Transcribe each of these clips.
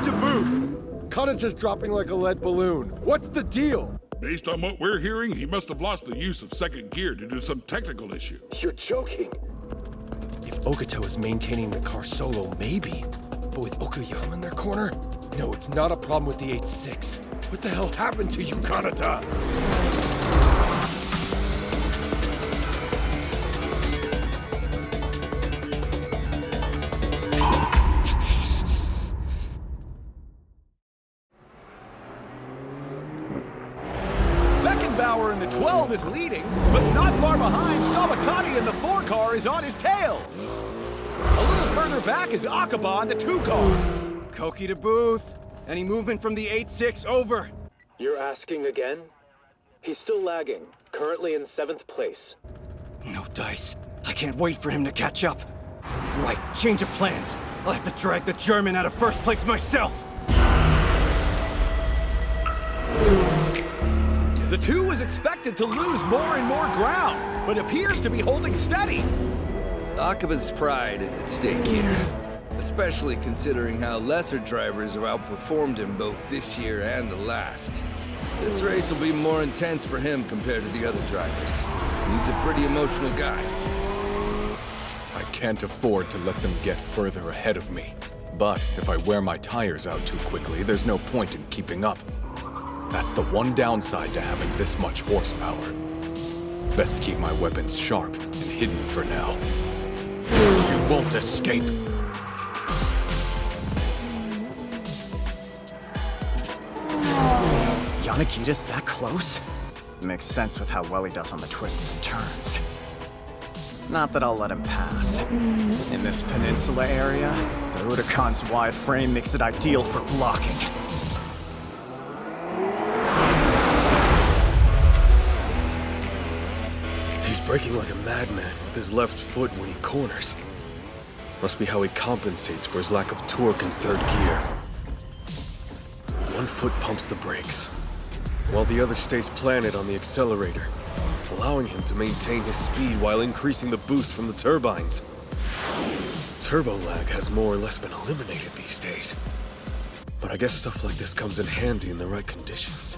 Captain Booth! Kanata's dropping like a lead balloon. What's the deal? Based on what we're hearing, he must have lost the use of second gear due to some technical issue. You're joking. If Ogata was maintaining the car solo, maybe. But with Okayama in their corner? No, it's not a problem with the 8-6. What the hell happened to you, Kanata? Beckenbauer in the 12 is leading, but not far behind, Sabatani in the 4 car is on his tail. A little further back is Akaba in the 2 car. Koki to Booth. Any movement from the 8-6, over. You're asking again? He's still lagging, currently in 7th place. No dice. I can't wait for him to catch up. Right, change of plans. I'll have to drag the German out of first place myself. The 2 is expected to lose more and more ground, but appears to be holding steady. Akaba's pride is at stake here, especially considering how lesser drivers have outperformed him both this year and the last. This race will be more intense for him compared to the other drivers. He's a pretty emotional guy. I can't afford to let them get further ahead of me. But if I wear my tires out too quickly, there's no point in keeping up. That's the one downside to having this much horsepower. Best keep my weapons sharp and hidden for now. You won't escape. Yanagita's that close? Makes sense with how well he does on the twists and turns. Not that I'll let him pass. In this peninsula area, the Udacon's wide frame makes it ideal for blocking. He's braking like a madman with his left foot when he corners. Must be how he compensates for his lack of torque in 3rd gear. One foot pumps the brakes, while the other stays planted on the accelerator, allowing him to maintain his speed while increasing the boost from the turbines. Turbo lag has more or less been eliminated these days. But I guess stuff like this comes in handy in the right conditions.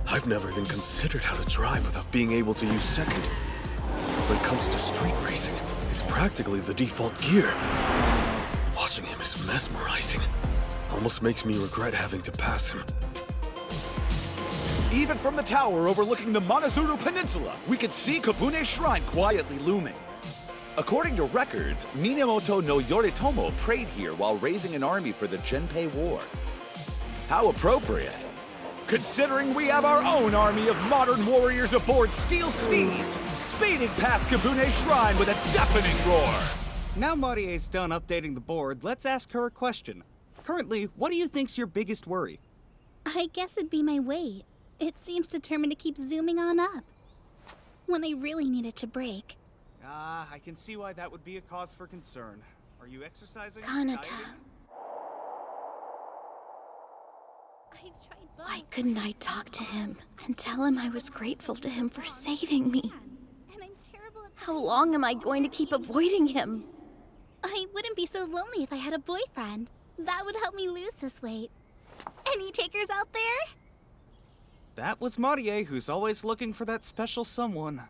I've never even considered how to drive without being able to use second. When it comes to street racing, it's practically the default gear. Watching him is mesmerizing. Almost makes me regret having to pass him. Even from the tower overlooking the Monozuru Peninsula, we could see Kabune's shrine quietly looming. According to records, Minamoto no Yoritomo prayed here while raising an army for the Genpei War. How appropriate, considering we have our own army of modern warriors aboard steel steeds, speeding past Kabune's shrine with a deafening roar. Now Marie's done updating the board, let's ask her a question. Currently, what do you think's your biggest worry? I guess it'd be my weight. It seems determined to keep zooming on up. When I really need it to break. I can see why that would be a cause for concern. Are you exercising? Kanata. Why couldn't I talk to him and tell him I was grateful to him for saving me? How long am I going to keep avoiding him? I wouldn't be so lonely if I had a boyfriend. That would help me lose this weight. Any takers out there? That was Marie, who's always looking for that special someone.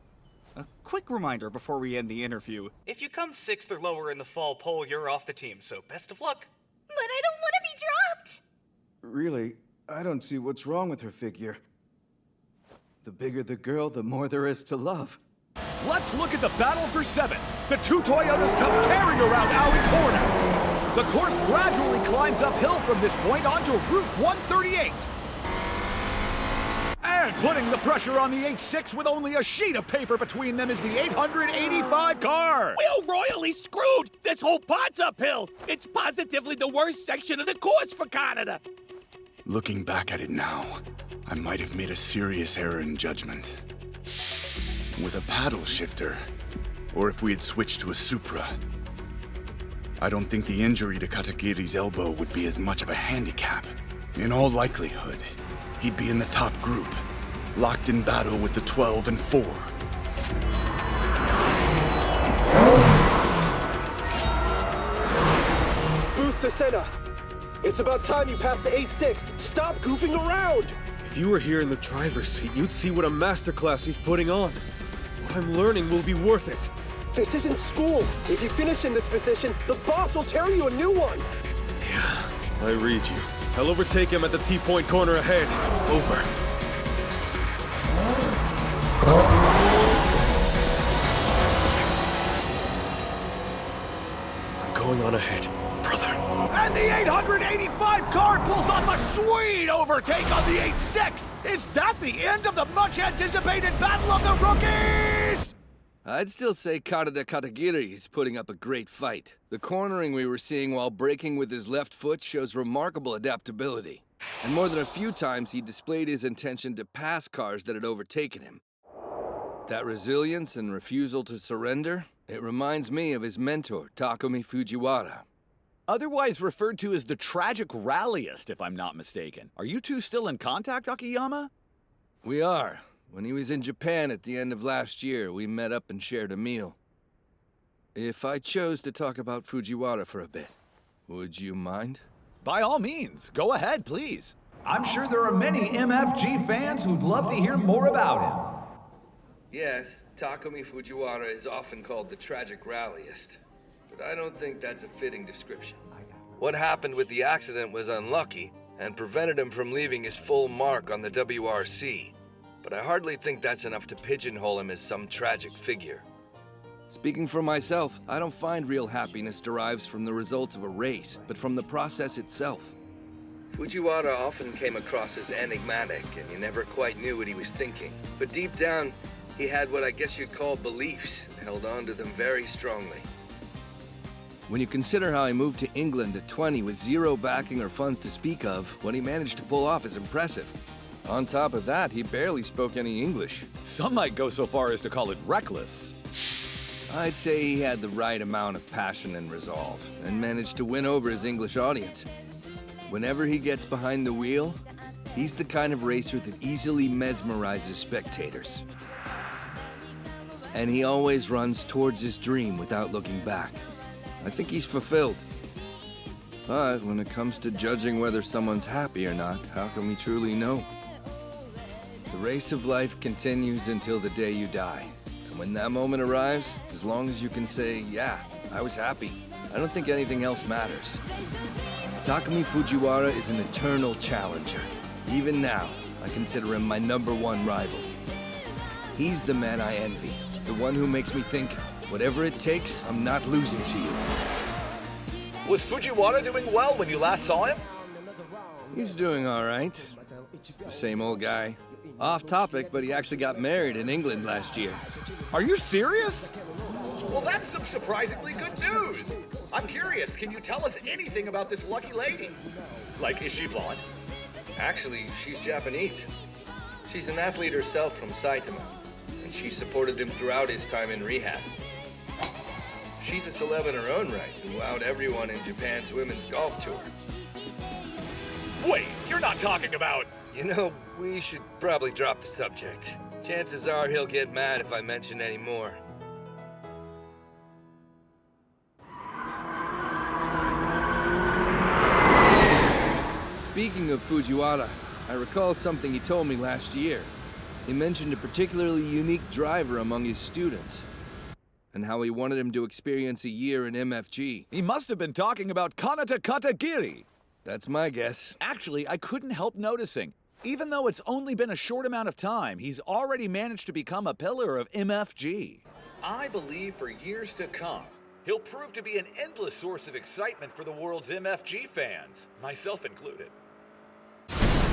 A quick reminder before we end the interview. If you come 6th or lower in the fall poll, you're off the team, so best of luck. But I don't want to be dropped! Really, I don't see what's wrong with her figure. The bigger the girl, the more there is to love. Let's look at the battle for 7th. The 2 Toyotas come tearing around Aoi Corner. The course gradually climbs uphill from this point onto Route 138. And putting the pressure on the 8-6 with only a sheet of paper between them is the 885 car. We're royally screwed! This whole part's uphill! It's positively the worst section of the course for Canada! Looking back at it now, I might have made a serious error in judgment. With a paddle shifter, or if we had switched to a Supra, I don't think the injury to Katagiri's elbow would be as much of a handicap. In all likelihood, he'd be in the top group, locked in battle with the 12 and 4. Booth to Senna. It's about time you passed the 8-6. Stop goofing around! If you were here in the driver's seat, you'd see what a masterclass he's putting on. What I'm learning will be worth it. This isn't school. If you finish in this position, the boss will tear you a new one. Yeah, I read you. I'll overtake him at the T-point corner ahead. Over. I'm going on ahead, brother. And the 885 car pulls off a sweet overtake on the 86! Is that the end of the much-anticipated Battle of the Rookies? I'd still say Kaneda Katagiri is putting up a great fight. The cornering we were seeing while braking with his left foot shows remarkable adaptability. And more than a few times he displayed his intention to pass cars that had overtaken him. That resilience and refusal to surrender, it reminds me of his mentor, Takumi Fujiwara. Otherwise referred to as the Tragic Rallyist, if I'm not mistaken. Are you two still in contact, Akiyama? We are. When he was in Japan at the end of last year, we met up and shared a meal. If I chose to talk about Fujiwara for a bit, would you mind? By all means, go ahead, please. I'm sure there are many MFG fans who'd love to hear more about him. Yes, Takumi Fujiwara is often called the Tragic Rallyist, but I don't think that's a fitting description. What happened with the accident was unlucky and prevented him from leaving his full mark on the WRC. But I hardly think that's enough to pigeonhole him as some tragic figure. Speaking for myself, I don't find real happiness derives from the results of a race, but from the process itself. Fujiwara often came across as enigmatic, and you never quite knew what he was thinking. But deep down, he had what I guess you'd call beliefs, and held on to them very strongly. When you consider how he moved to England at 20 with zero backing or funds to speak of, what he managed to pull off is impressive. On top of that, he barely spoke any English. Some might go so far as to call it reckless. I'd say he had the right amount of passion and resolve, and managed to win over his English audience. Whenever he gets behind the wheel, he's the kind of racer that easily mesmerizes spectators. And he always runs towards his dream without looking back. I think he's fulfilled. But when it comes to judging whether someone's happy or not, how can we truly know? The race of life continues until the day you die. And when that moment arrives, as long as you can say, yeah, I was happy, I don't think anything else matters. Takumi Fujiwara is an eternal challenger. Even now, I consider him my #1 rival. He's the man I envy, the one who makes me think, whatever it takes, I'm not losing to you. Was Fujiwara doing well when you last saw him? He's doing all right. The same old guy. Off topic, but he actually got married in England last year. Are you serious? Well, that's some surprisingly good news. I'm curious, can you tell us anything about this lucky lady? Like, is she blonde? Actually, she's Japanese. She's an athlete herself from Saitama, and she supported him throughout his time in rehab. She's a celeb in her own right, who wowed everyone in Japan's women's golf tour. Wait, you're not talking about... You know, we should probably drop the subject. Chances are he'll get mad if I mention any more. Speaking of Fujiwara, I recall something he told me last year. He mentioned a particularly unique driver among his students, and how he wanted him to experience a year in MFG. He must have been talking about Kaneda Katagiri. That's my guess. Actually, I couldn't help noticing. Even though it's only been a short amount of time, he's already managed to become a pillar of MFG. I believe for years to come, he'll prove to be an endless source of excitement for the world's MFG fans, myself included.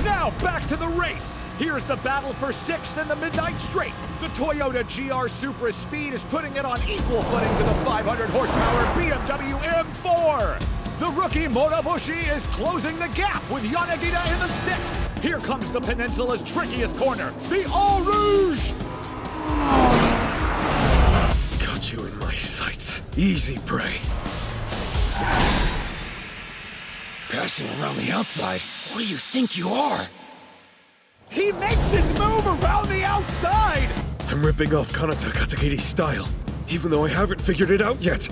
Now back to the race! Here's the battle for 6th in the Midnight Straight. The Toyota GR Supra Speed is putting it on equal footing to the 500 horsepower BMW M4. The rookie Moroboshi is closing the gap with Yanagida in the 6th. Here comes the peninsula's trickiest corner, the Eau Rouge! Got you in my sights. Easy prey. Passing around the outside? Who do you think you are? He makes his move around the outside! I'm ripping off Kaneda Katagiri's style, even though I haven't figured it out yet.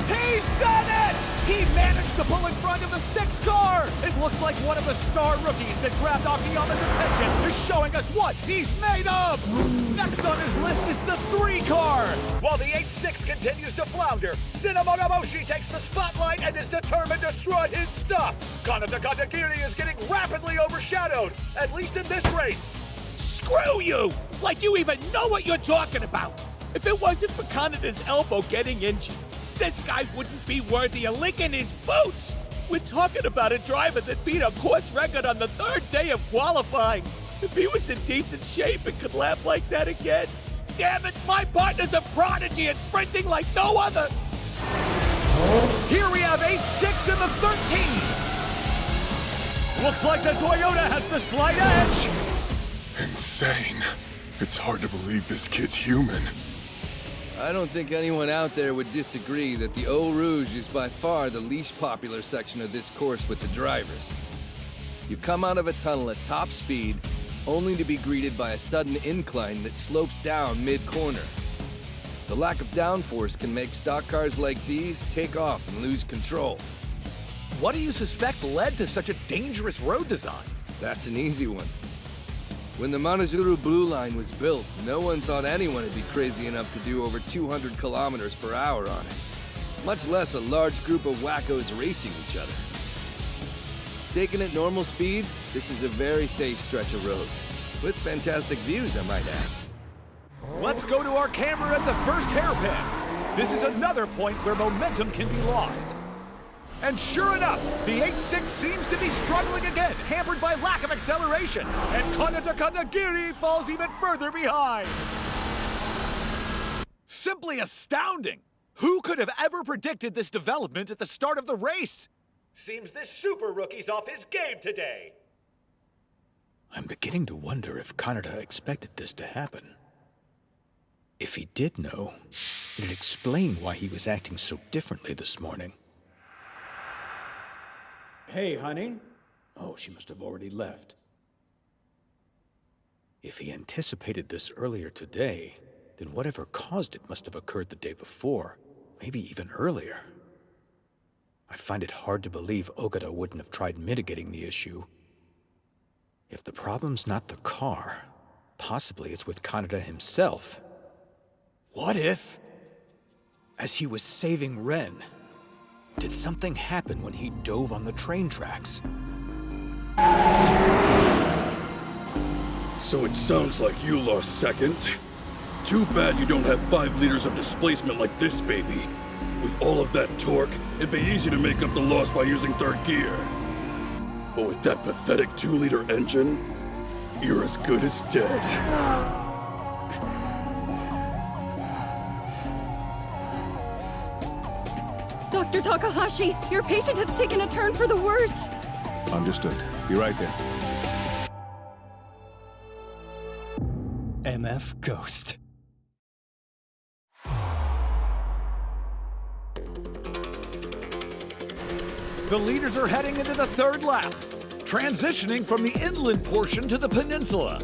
He's done it! He managed to pull in front of the 6 car! It looks like one of the star rookies that grabbed Akiyama's attention is showing us what he's made of! Next on his list is the 3 car! While the 8-6 continues to flounder, Cinnamon Moshi takes the spotlight and is determined to strut his stuff! Kanata Katagiri is getting rapidly overshadowed, at least in this race! Screw you! Like you even know what you're talking about! If it wasn't for Kanada's elbow getting injured, this guy wouldn't be worthy of licking his boots! We're talking about a driver that beat a course record on the 3rd day of qualifying. If he was in decent shape and could laugh like that again, damn it, my partner's a prodigy at sprinting like no other! Here we have 8-6 in the 13! Looks like the Toyota has the slight edge! Insane. It's hard to believe this kid's human. I don't think anyone out there would disagree that the Eau Rouge is by far the least popular section of this course with the drivers. You come out of a tunnel at top speed, only to be greeted by a sudden incline that slopes down mid-corner. The lack of downforce can make stock cars like these take off and lose control. What do you suspect led to such a dangerous road design? That's an easy one. When the Manazuru Blue Line was built, no one thought anyone would be crazy enough to do over 200 kilometers per hour on it, much less a large group of wackos racing each other. Taken at normal speeds, this is a very safe stretch of road, with fantastic views, I might add. Let's go to our camera at the first hairpin. This is another point where momentum can be lost. And sure enough, the 8-6 seems to be struggling again, hampered by lack of acceleration. And Kanata Katagiri falls even further behind. Simply astounding. Who could have ever predicted this development at the start of the race? Seems this super rookie's off his game today. I'm beginning to wonder if Kanata expected this to happen. If he did know, it'd explain why he was acting so differently this morning. Hey, honey. Oh, she must have already left. If he anticipated this earlier today, then whatever caused it must have occurred the day before, maybe even earlier. I find it hard to believe Ogata wouldn't have tried mitigating the issue. If the problem's not the car, possibly it's with Kanata himself. What if, as he was saving Ren, did something happen when he dove on the train tracks? So it sounds like you lost second. Too bad you don't have 5 liters of displacement like this baby. With all of that torque, it'd be easy to make up the loss by using 3rd gear. But with that pathetic 2-liter engine, you're as good as dead. Dr. Takahashi, your patient has taken a turn for the worse. Understood. Be right there. MF Ghost. The leaders are heading into the 3rd lap, transitioning from the inland portion to the peninsula.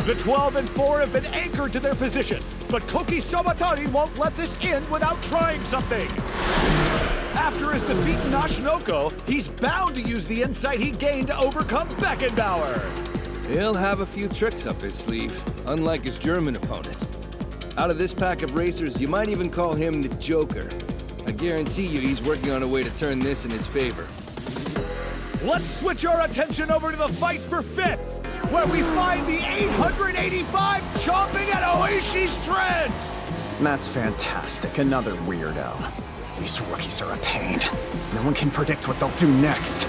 The 12 and 4 have been anchored to their positions, but Koki Somatari won't let this end without trying something. After his defeat in Ashinoko, he's bound to use the insight he gained to overcome Beckenbauer. He'll have a few tricks up his sleeve, unlike his German opponent. Out of this pack of racers, you might even call him the Joker. I guarantee you he's working on a way to turn this in his favor. Let's switch our attention over to the fight for 5th, where we find the 885 chomping at Oishi's treads! That's fantastic. Another weirdo. These rookies are a pain. No one can predict what they'll do next.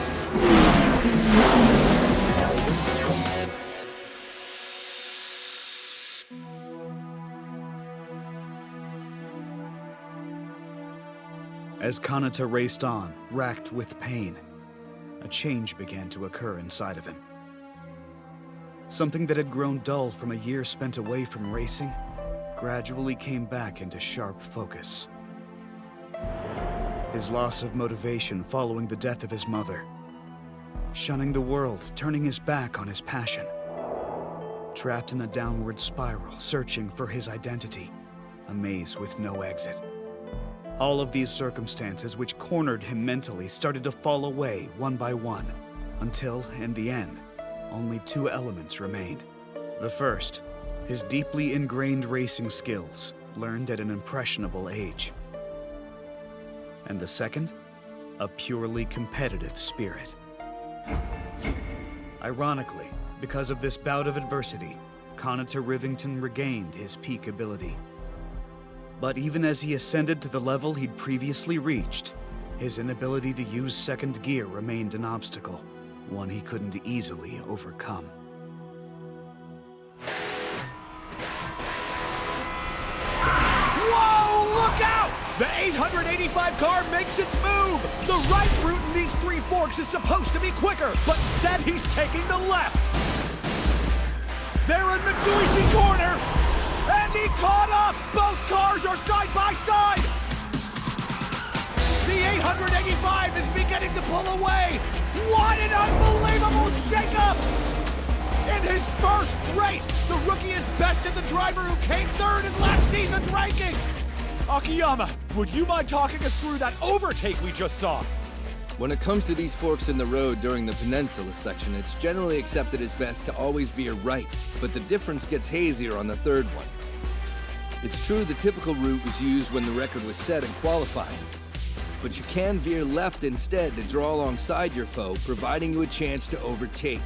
As Kanata raced on, racked with pain, a change began to occur inside of him. Something that had grown dull from a year spent away from racing gradually came back into sharp focus. His loss of motivation following the death of his mother, shunning the world, turning his back on his passion, trapped in a downward spiral, searching for his identity, a maze with no exit. All of these circumstances which cornered him mentally started to fall away one by one, until, in the end, only two elements remained. The first, his deeply ingrained racing skills, learned at an impressionable age. And the second, a purely competitive spirit. Ironically, because of this bout of adversity, Conator Rivington regained his peak ability. But even as he ascended to the level he'd previously reached, his inability to use second gear remained an obstacle, one he couldn't easily overcome. Whoa, look out! The 885 car makes its move! The right route in these three forks is supposed to be quicker, but instead he's taking the left! They're in Mitsubishi corner! And he caught up! Both cars are side by side! The 885 is beginning to pull away! What an unbelievable shakeup! In his first race, the rookie is bested the driver who came third in last season's rankings! Akiyama, would you mind talking us through that overtake we just saw? When it comes to these forks in the road during the peninsula section, it's generally accepted as best to always veer right, but the difference gets hazier on the third one. It's true the typical route was used when the record was set in qualifying, but you can veer left instead to draw alongside your foe, providing you a chance to overtake.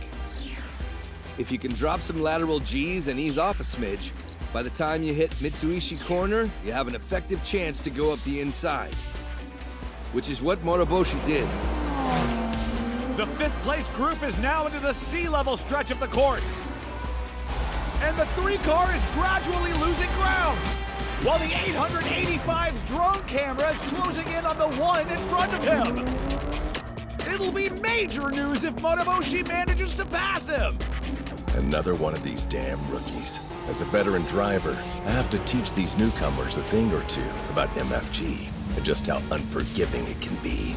If you can drop some lateral G's and ease off a smidge, by the time you hit Mitsubishi corner, you have an effective chance to go up the inside. Which is what Moroboshi did. The fifth place group is now into the sea-level stretch of the course. And the three car is gradually losing ground, while the 885's drone camera is closing in on the one in front of him. It'll be major news if Moroboshi manages to pass him. Another one of these damn rookies. As a veteran driver, I have to teach these newcomers a thing or two about MFG and just how unforgiving it can be.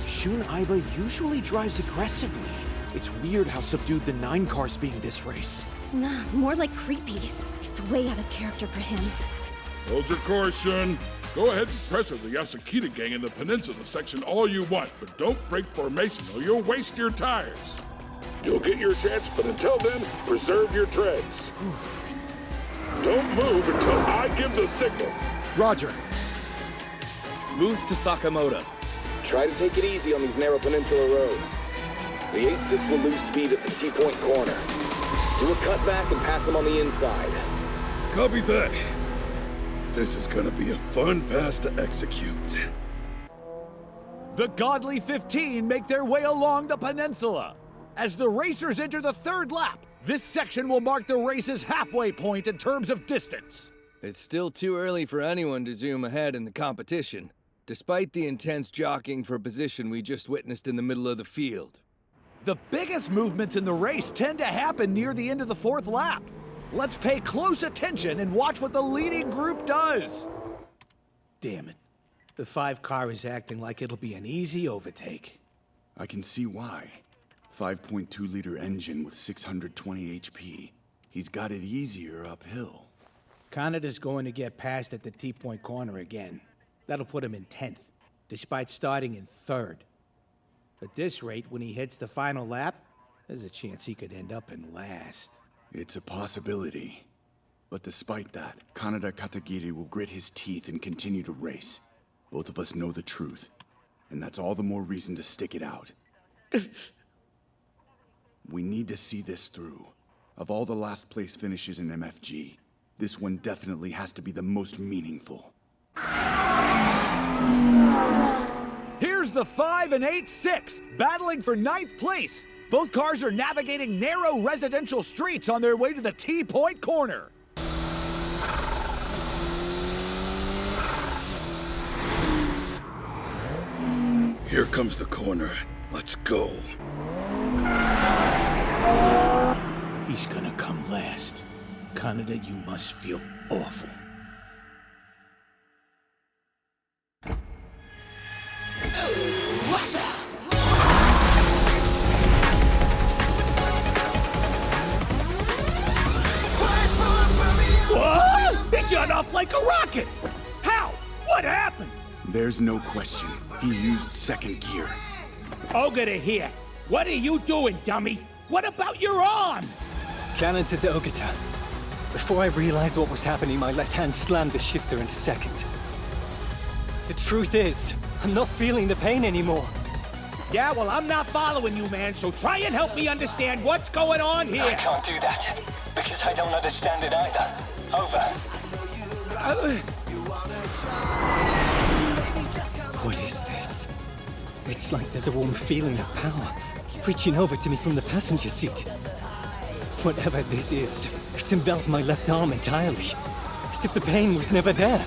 Shun Aiba usually drives aggressively. It's weird how subdued the 9 car's being this race. Nah, more like creepy. It's way out of character for him. Hold your course, Shun. Go ahead and pressure the Yasukita gang in the peninsula section all you want, but don't break formation or you'll waste your tires. You'll get your chance, but until then, preserve your treads. Don't move until I give the signal. Roger. Move to Sakamoto. Try to take it easy on these narrow peninsula roads. The 86 will lose speed at the T-point corner. Do a cutback and pass him on the inside. Copy that. This is gonna be a fun pass to execute. The Godly 15 make their way along the peninsula. As the racers enter the third lap, this section will mark the race's halfway point in terms of distance. It's still too early for anyone to zoom ahead in the competition, despite the intense jockeying for position we just witnessed in the middle of the field. The biggest movements in the race tend to happen near the end of the fourth lap. Let's pay close attention and watch what the leading group does. Damn it. The 5 car is acting like it'll be an easy overtake. I can see why. 5.2-liter engine with 620 HP. He's got it easier uphill. Kanada's going to get passed at the T-point corner again. That'll put him in 10th, despite starting in 3rd. At this rate, when he hits the final lap, there's a chance he could end up in last. It's a possibility. But despite that, Kaneda Katagiri will grit his teeth and continue to race. Both of us know the truth, and that's all the more reason to stick it out. We need to see this through. Of all the last place finishes in MFG, this one definitely has to be the most meaningful. Here's the 5 and 8-6, battling for 9th place. Both cars are navigating narrow residential streets on their way to the T-point corner. Here comes the corner. Let's go. He's gonna come last. Kaneda, you must feel awful. What? They shot off like a rocket! How? What happened? There's no question. He used second gear. Ogata here. What are you doing, dummy? What about your arm? Cannon to Ogata. Before I realized what was happening, my left hand slammed the shifter into second. The truth is, I'm not feeling the pain anymore. Yeah, well, I'm not following you, man, so try and help me understand what's going on here. I can't do that, because I don't understand it either. Over. What is this? It's like there's a warm feeling of power reaching over to me from the passenger seat. Whatever this is, it's enveloped my left arm entirely, as if the pain was never there.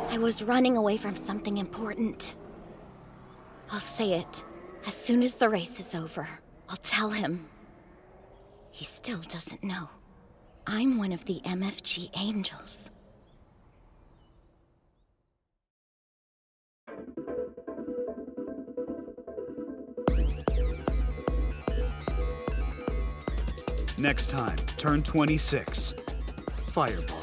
I was running away from something important. I'll say it. As soon as the race is over, I'll tell him. He still doesn't know. I'm one of the MFG Angels. Next time, turn 26. Fireball.